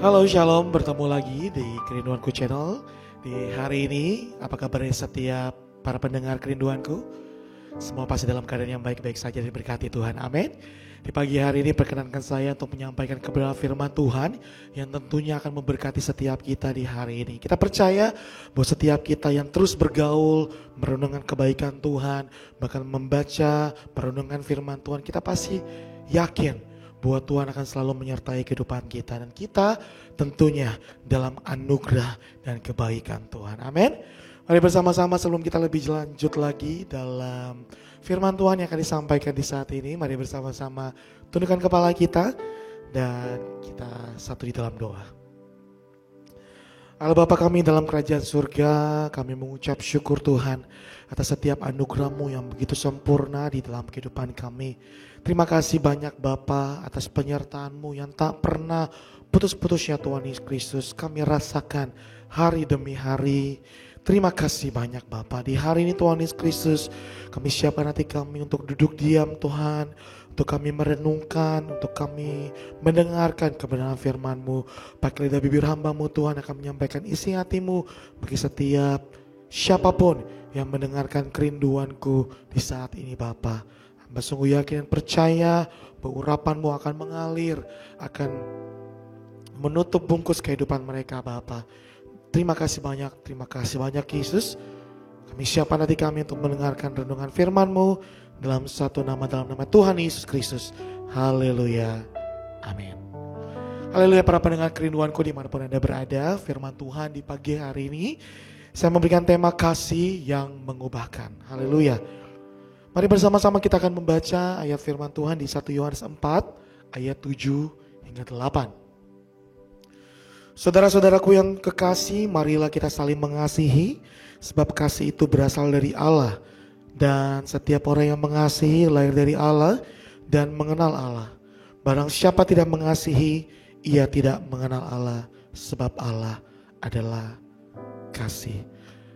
Halo Shalom, bertemu lagi di Kerinduanku Channel. Di hari ini, apa kabar setiap para pendengar Kerinduanku? Semua pasti dalam keadaan yang baik-baik saja diberkati Tuhan, amin. Di pagi hari ini perkenankan saya untuk menyampaikan kebenaran firman Tuhan yang tentunya akan memberkati setiap kita di hari ini. Kita percaya bahwa setiap kita yang terus bergaul, merenungkan kebaikan Tuhan, bahkan membaca, merenungkan firman Tuhan, kita pasti yakin bahwa Tuhan akan selalu menyertai kehidupan kita. Dan kita tentunya dalam anugerah dan kebaikan Tuhan. Amin. Mari bersama-sama sebelum kita lebih lanjut lagi dalam firman Tuhan yang akan disampaikan di saat ini. Mari bersama-sama tundukkan kepala kita dan kita satu di dalam doa. Allah Bapa kami dalam kerajaan surga, kami mengucap syukur Tuhan atas setiap anugerah-Mu yang begitu sempurna di dalam kehidupan kami. Terima kasih banyak Bapa atas penyertaan-Mu yang tak pernah putus-putusnya Tuhan Yesus Kristus. Kami rasakan hari demi hari. Terima kasih banyak Bapa. Di hari ini Tuhan Yesus Kristus, kami siapkan hati kami untuk duduk diam Tuhan. Untuk kami merenungkan, untuk kami mendengarkan kebenaran firman-Mu. Pakai lidah bibir hamba-Mu Tuhan akan menyampaikan isi hati-Mu bagi setiap siapapun yang mendengarkan kerinduanku di saat ini Bapa. Hamba sungguh yakin dan percaya bahwa urapan-Mu akan mengalir, akan menutup bungkus kehidupan mereka Bapa. Terima kasih banyak Yesus. Kami siapkan hati kami untuk mendengarkan renungan firman-Mu dalam nama Tuhan Yesus Kristus. Haleluya. Amin. Haleluya para pendengar kerinduanku dimanapun Anda berada. Firman Tuhan di pagi hari ini saya memberikan tema kasih yang mengubahkan. Haleluya. Mari bersama-sama kita akan membaca ayat firman Tuhan di 1 Yohanes 4 ayat 7 hingga 8. Saudara-saudaraku yang kekasih, marilah kita saling mengasihi, sebab kasih itu berasal dari Allah. Dan setiap orang yang mengasihi lahir dari Allah dan mengenal Allah. Barang siapa tidak mengasihi, ia tidak mengenal Allah, sebab Allah adalah kasih.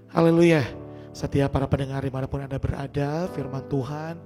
Haleluya. Setiap para pendengar dimanapun Anda berada, firman Tuhan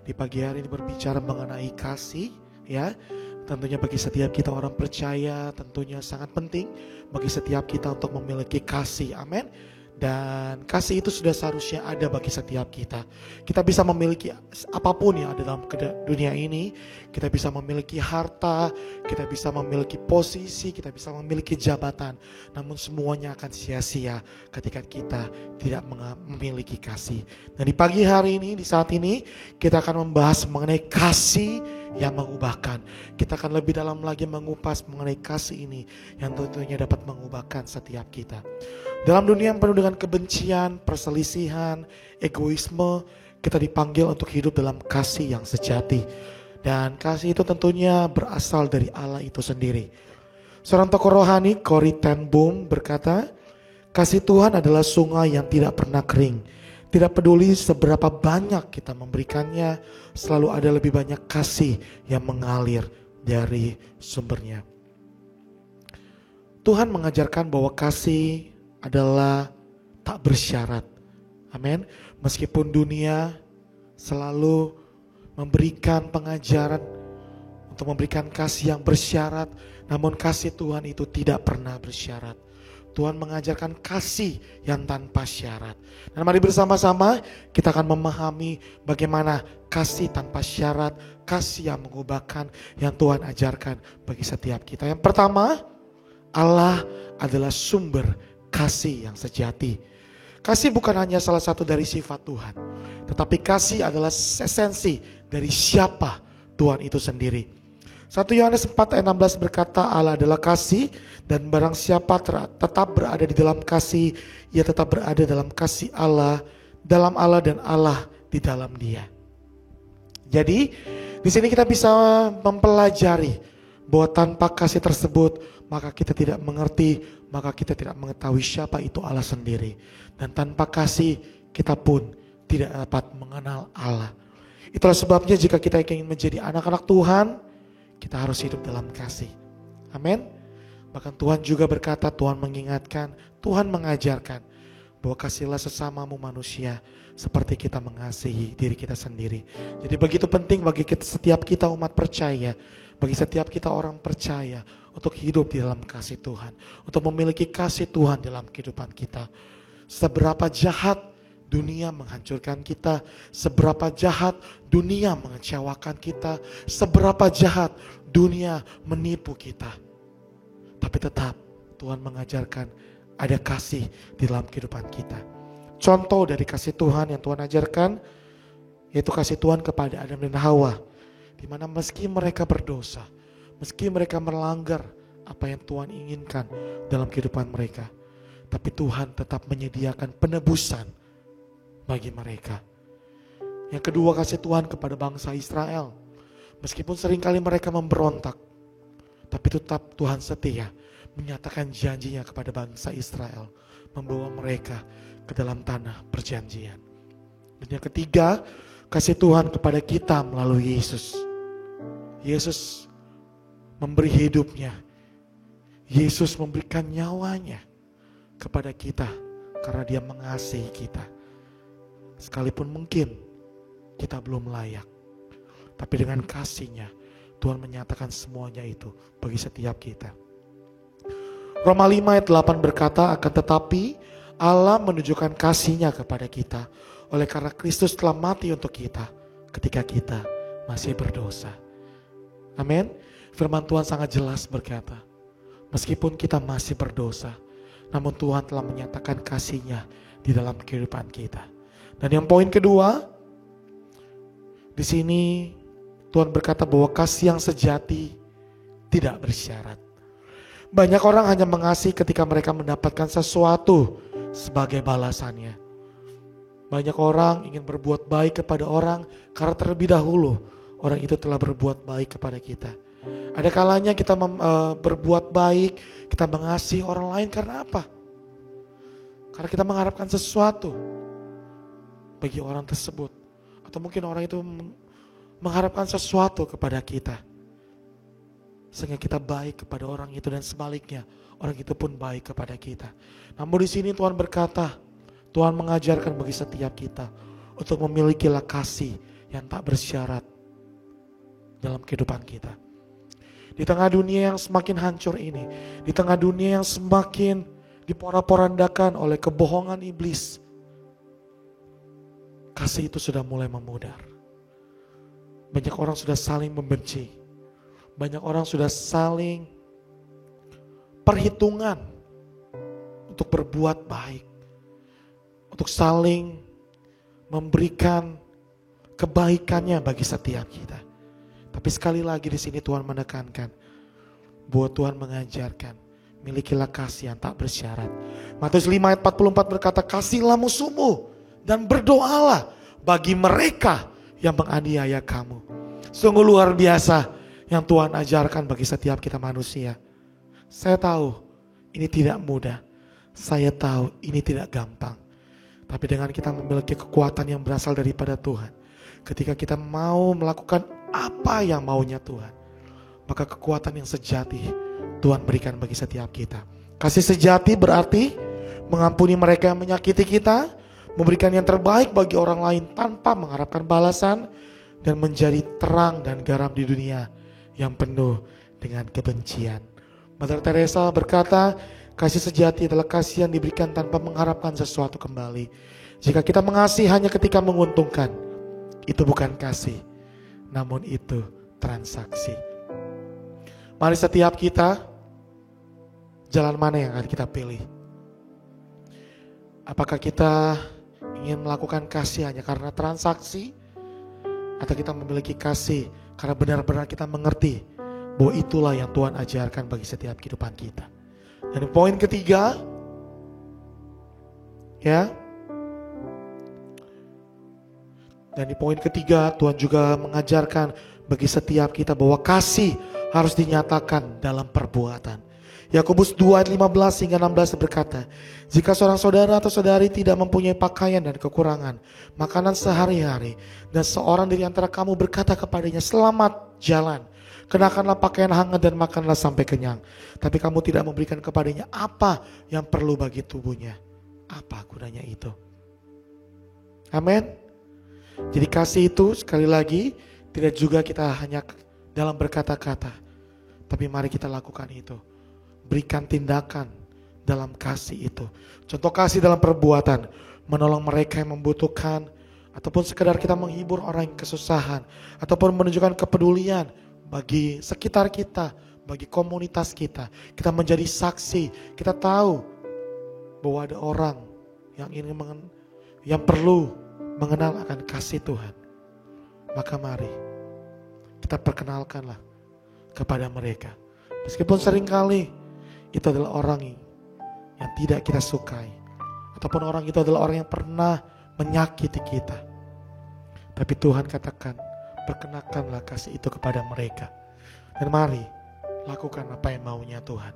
di pagi hari ini berbicara mengenai kasih, ya. Tentunya bagi setiap kita orang percaya, tentunya sangat penting bagi setiap kita untuk memiliki kasih, amin. Dan kasih itu sudah seharusnya ada bagi setiap kita. Kita bisa memiliki apapun yang ada dalam dunia ini. Kita bisa memiliki harta, kita bisa memiliki posisi, kita bisa memiliki jabatan. Namun semuanya akan sia-sia ketika kita tidak memiliki kasih. Dan di pagi hari ini, di saat ini, kita akan membahas mengenai kasih yang mengubahkan. Kita akan lebih dalam lagi mengupas mengenai kasih ini yang tentunya dapat mengubahkan setiap kita. Dalam dunia yang penuh dengan kebencian, perselisihan, egoisme, kita dipanggil untuk hidup dalam kasih yang sejati. Dan kasih itu tentunya berasal dari Allah itu sendiri. Seorang tokoh rohani, Corrie ten Boom, berkata, kasih Tuhan adalah sungai yang tidak pernah kering. Tidak peduli seberapa banyak kita memberikannya, selalu ada lebih banyak kasih yang mengalir dari sumbernya. Tuhan mengajarkan bahwa kasih adalah tak bersyarat. Amin. Meskipun dunia selalu memberikan pengajaran untuk memberikan kasih yang bersyarat, namun kasih Tuhan itu tidak pernah bersyarat. Tuhan mengajarkan kasih yang tanpa syarat. Dan mari bersama-sama kita akan memahami bagaimana kasih tanpa syarat, kasih yang mengubahkan yang Tuhan ajarkan bagi setiap kita. Yang pertama, Allah adalah sumber kasih yang sejati. Kasih bukan hanya salah satu dari sifat Tuhan, tetapi kasih adalah esensi dari siapa Tuhan itu sendiri. 1 Yohanes 4 ayat 16 berkata, Allah adalah kasih, dan barang siapa tetap berada di dalam kasih, ia tetap berada dalam kasih Allah, dalam Allah dan Allah di dalam Dia. Jadi di sini kita bisa mempelajari bahwa tanpa kasih tersebut maka kita tidak mengerti, maka kita tidak mengetahui siapa itu Allah sendiri. Dan tanpa kasih kita pun tidak dapat mengenal Allah. Itulah sebabnya jika kita ingin menjadi anak-anak Tuhan, kita harus hidup dalam kasih. Amin. Bahkan Tuhan juga berkata, Tuhan mengingatkan, Tuhan mengajarkan bahwa kasihlah sesamamu manusia seperti kita mengasihi diri kita sendiri. Jadi begitu penting bagi setiap kita umat percaya, bagi setiap kita orang percaya untuk hidup di dalam kasih Tuhan, untuk memiliki kasih Tuhan dalam kehidupan kita. Seberapa jahat dunia menghancurkan kita, seberapa jahat dunia mengecewakan kita, seberapa jahat dunia menipu kita. Tapi tetap Tuhan mengajarkan ada kasih di dalam kehidupan kita. Contoh dari kasih Tuhan yang Tuhan ajarkan, yaitu kasih Tuhan kepada Adam dan Hawa, di mana meski mereka berdosa, meski mereka melanggar apa yang Tuhan inginkan dalam kehidupan mereka, tapi Tuhan tetap menyediakan penebusan bagi mereka. Yang kedua, kasih Tuhan kepada bangsa Israel. Meskipun seringkali mereka memberontak, tapi tetap Tuhan setia menyatakan janjinya kepada bangsa Israel, membawa mereka ke dalam tanah perjanjian. Dan yang ketiga, kasih Tuhan kepada kita melalui Yesus. Yesus memberi hidupnya. Yesus memberikan nyawanya kepada kita karena Dia mengasihi kita. Sekalipun mungkin kita belum layak, tapi dengan kasih-Nya Tuhan menyatakan semuanya itu bagi setiap kita. Roma 5 ayat 8 berkata, akan tetapi Allah menunjukkan kasih-Nya kepada kita oleh karena Kristus telah mati untuk kita ketika kita masih berdosa. Amin. Firman Tuhan sangat jelas berkata, meskipun kita masih berdosa, namun Tuhan telah menyatakan kasih-Nya di dalam kehidupan kita. Dan yang poin kedua, di sini Tuhan berkata bahwa kasih yang sejati tidak bersyarat. Banyak orang hanya mengasihi ketika mereka mendapatkan sesuatu sebagai balasannya. Banyak orang ingin berbuat baik kepada orang karena terlebih dahulu orang itu telah berbuat baik kepada kita. Ada kalanya kita berbuat baik, kita mengasihi orang lain karena apa? Karena kita mengharapkan sesuatu bagi orang tersebut. Atau mungkin orang itu mengharapkan sesuatu kepada kita, sehingga kita baik kepada orang itu, dan sebaliknya orang itu pun baik kepada kita. Namun di sini Tuhan berkata, Tuhan mengajarkan bagi setiap kita untuk memilikilah kasih yang tak bersyarat dalam kehidupan kita. Di tengah dunia yang semakin hancur ini, di tengah dunia yang semakin diporak-porandakan oleh kebohongan iblis, kasih itu sudah mulai memudar. Banyak orang sudah saling membenci. Banyak orang sudah saling perhitungan untuk berbuat baik, untuk saling memberikan kebaikannya bagi setiap kita. Tapi sekali lagi di sini Tuhan menekankan bahwa Tuhan mengajarkan milikilah kasih yang tak bersyarat. Matius 5 ayat 44 berkata, kasihlah musuhmu dan berdoalah bagi mereka yang menganiaya kamu. Sungguh luar biasa yang Tuhan ajarkan bagi setiap kita manusia. Saya tahu ini tidak mudah. Saya tahu ini tidak gampang. Tapi dengan kita memiliki kekuatan yang berasal daripada Tuhan, ketika kita mau melakukan apa yang maunya Tuhan, maka kekuatan yang sejati Tuhan berikan bagi setiap kita. Kasih sejati berarti mengampuni mereka yang menyakiti kita, memberikan yang terbaik bagi orang lain tanpa mengharapkan balasan, dan menjadi terang dan garam di dunia yang penuh dengan kebencian. Mother Teresa berkata, kasih sejati adalah kasih yang diberikan tanpa mengharapkan sesuatu kembali. Jika kita mengasihi hanya ketika menguntungkan, itu bukan kasih, namun itu transaksi. Mari setiap kita, jalan mana yang akan kita pilih? Apakah kita ingin melakukan kasih hanya karena transaksi, atau kita memiliki kasih karena benar-benar kita mengerti bahwa itulah yang Tuhan ajarkan bagi setiap kehidupan kita. Dan poin ketiga, ya. Dan di poin ketiga Tuhan juga mengajarkan bagi setiap kita bahwa kasih harus dinyatakan dalam perbuatan. Yakobus 2 ayat 15 hingga 16 berkata, jika seorang saudara atau saudari tidak mempunyai pakaian dan kekurangan makanan sehari-hari, dan seorang dari antara kamu berkata kepadanya, selamat jalan, kenakanlah pakaian hangat dan makanlah sampai kenyang, tapi kamu tidak memberikan kepadanya apa yang perlu bagi tubuhnya, apa gunanya itu? Amin. Jadi kasih itu sekali lagi tidak juga kita hanya dalam berkata-kata, Tapi mari kita lakukan itu. Berikan tindakan dalam kasih itu. Contoh kasih dalam perbuatan, menolong mereka yang membutuhkan, ataupun sekedar kita menghibur orang yang kesusahan, ataupun menunjukkan kepedulian bagi sekitar kita, bagi komunitas kita. Kita menjadi saksi, kita tahu bahwa ada orang yang perlu mengenal akan kasih Tuhan. Maka mari kita perkenalkanlah kepada mereka. Meskipun seringkali itu adalah orang yang tidak kita sukai, ataupun orang itu adalah orang yang pernah menyakiti kita. Tapi Tuhan katakan, perkenalkanlah kasih itu kepada mereka. Dan mari lakukan apa yang maunya Tuhan.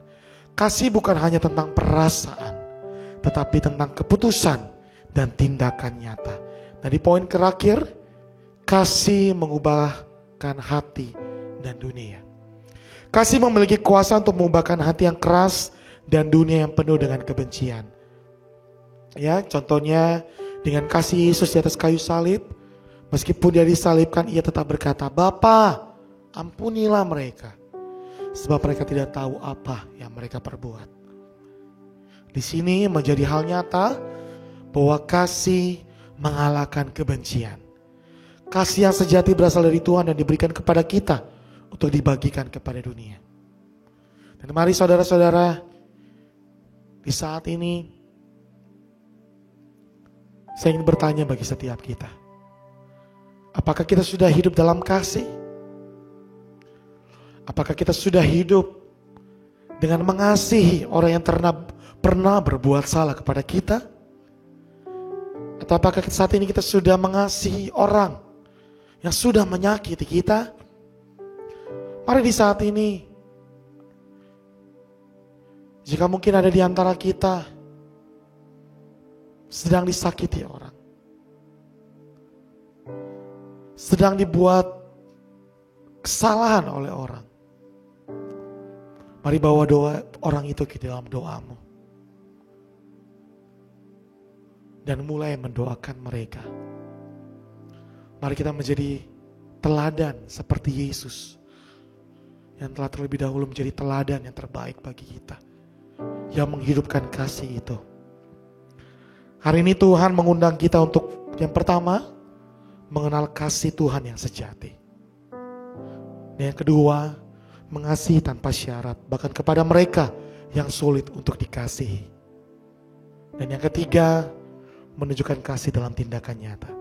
Kasih bukan hanya tentang perasaan, tetapi tentang keputusan dan tindakan nyata. Nah, di poin terakhir, kasih mengubahkan hati dan dunia. Kasih memiliki kuasa untuk mengubahkan hati yang keras dan dunia yang penuh dengan kebencian. Ya, contohnya dengan kasih Yesus di atas kayu salib, meskipun dia disalibkan, ia tetap berkata, "Bapa, ampunilah mereka, sebab mereka tidak tahu apa yang mereka perbuat." Di sini menjadi hal nyata bahwa kasih mengalahkan kebencian. Kasih yang sejati berasal dari Tuhan dan diberikan kepada kita untuk dibagikan kepada dunia. Dan mari saudara-saudara, di saat ini saya ingin bertanya bagi setiap kita. Apakah kita sudah hidup dalam kasih? Apakah kita sudah hidup dengan mengasihi orang yang pernah berbuat salah kepada kita? Atau apakah saat ini kita sudah mengasihi orang yang sudah menyakiti kita? Mari di saat ini, jika mungkin ada di antara kita sedang disakiti orang, sedang dibuat kesalahan oleh orang, mari bawa doa orang itu ke dalam doamu. Dan mulai mendoakan mereka. Mari kita menjadi teladan seperti Yesus, yang telah terlebih dahulu menjadi teladan yang terbaik bagi kita, yang menghidupkan kasih itu. Hari ini Tuhan mengundang kita untuk yang pertama, mengenal kasih Tuhan yang sejati. Dan yang kedua, mengasihi tanpa syarat, bahkan kepada mereka yang sulit untuk dikasihi. Dan yang ketiga, menunjukkan kasih dalam tindakan nyata.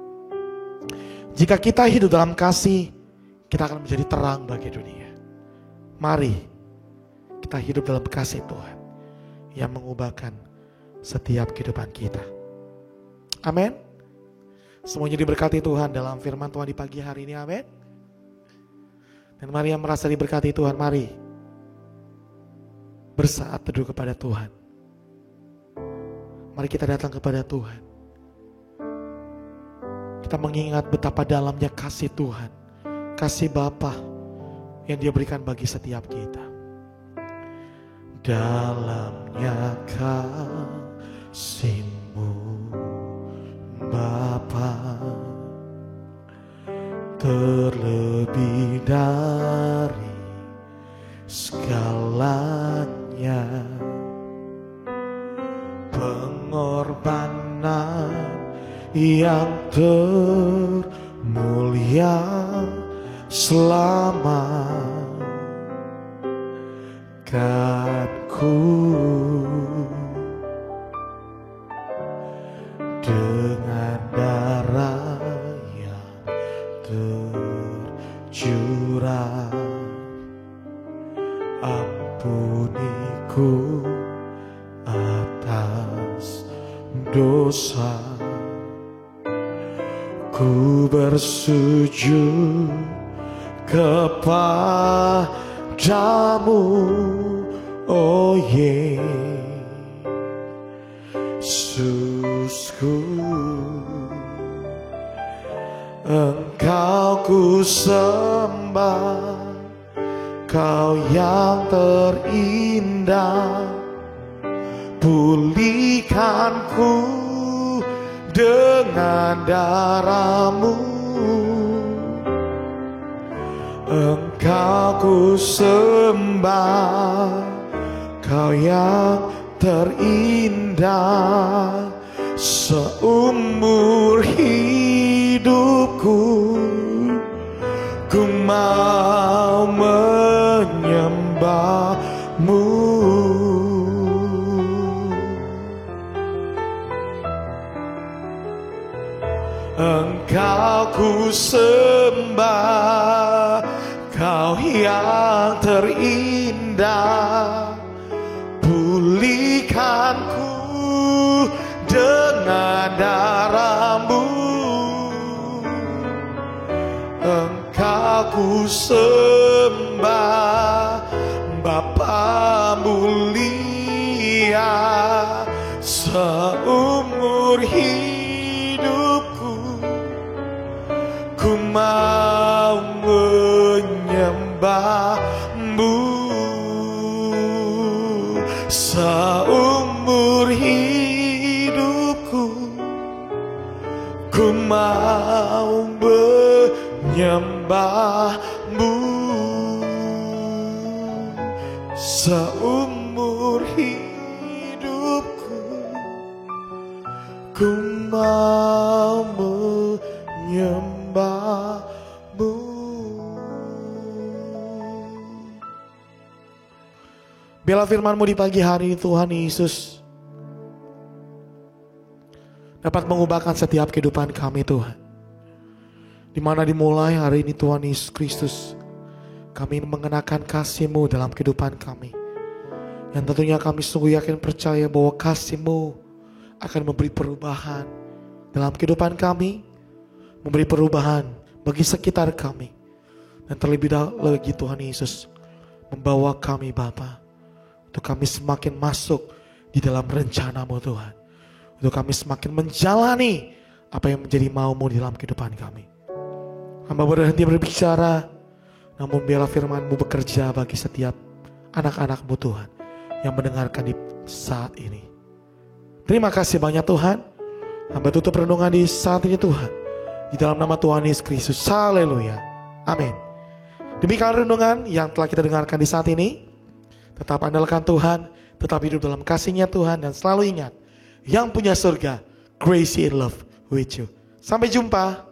Jika kita hidup dalam kasih, kita akan menjadi terang bagi dunia. Mari kita hidup dalam kasih Tuhan yang mengubahkan setiap kehidupan kita. Amin. Semuanya diberkati Tuhan dalam firman Tuhan di pagi hari ini. Amin. Dan mari yang merasa diberkati Tuhan, mari bersaat teduh kepada Tuhan. Mari kita datang kepada Tuhan. Kita mengingat betapa dalamnya kasih Tuhan, kasih Bapa yang Dia berikan bagi setiap kita. Dalamnya kasih-Mu Bapa, terlebih dari segalanya, pengorbanan yang termulia selamatkanku dengan darah yang tercurah. Ampuniku atas dosa. Ku bersujud kepadamu, oh Yesusku. Engkau ku sembah, Kau yang terindah. Pulihkanku dengan darah-Mu. Engkau Engkau ku sembah, Kau yang terindah seumur hidupku. Ku mau menyembahmu. Engkau ku sembah, Kau yang terindah. Pulihkanku dengan darah-Mu. Engkau ku sembah, Bapa mulia. Seumur hidupku ku mau menyembah-Mu. Seumur hidupku ku mau menyembah-Mu. Seumur hidupku ku mau menyembah-Mu. Biarlah firman-Mu di pagi hari ini Tuhan Yesus dapat mengubahkan setiap kehidupan kami Tuhan. Di mana dimulai hari ini Tuhan Yesus Kristus, kami mengenakan kasih-Mu dalam kehidupan kami. Yang tentunya kami sungguh yakin percaya bahwa kasih-Mu akan memberi perubahan dalam kehidupan kami, memberi perubahan bagi sekitar kami. Dan terlebih dahulu lagi Tuhan Yesus membawa kami Bapa, untuk kami semakin masuk di dalam rencana-Mu Tuhan. Untuk kami semakin menjalani apa yang menjadi mau-Mu di dalam kehidupan kami. Hamba berhenti berbicara, namun biarlah firman-Mu bekerja bagi setiap anak-anak-Mu Tuhan yang mendengarkan di saat ini. Terima kasih banyak Tuhan. Hamba tutup renungan di saat ini Tuhan, di dalam nama Tuhan Yesus Kristus. Haleluya. Amin. Demikian renungan yang telah kita dengarkan di saat ini. Tetap andalkan Tuhan, tetap hidup dalam kasih-Nya Tuhan, dan selalu ingat, yang punya surga, grace and love with you. Sampai jumpa.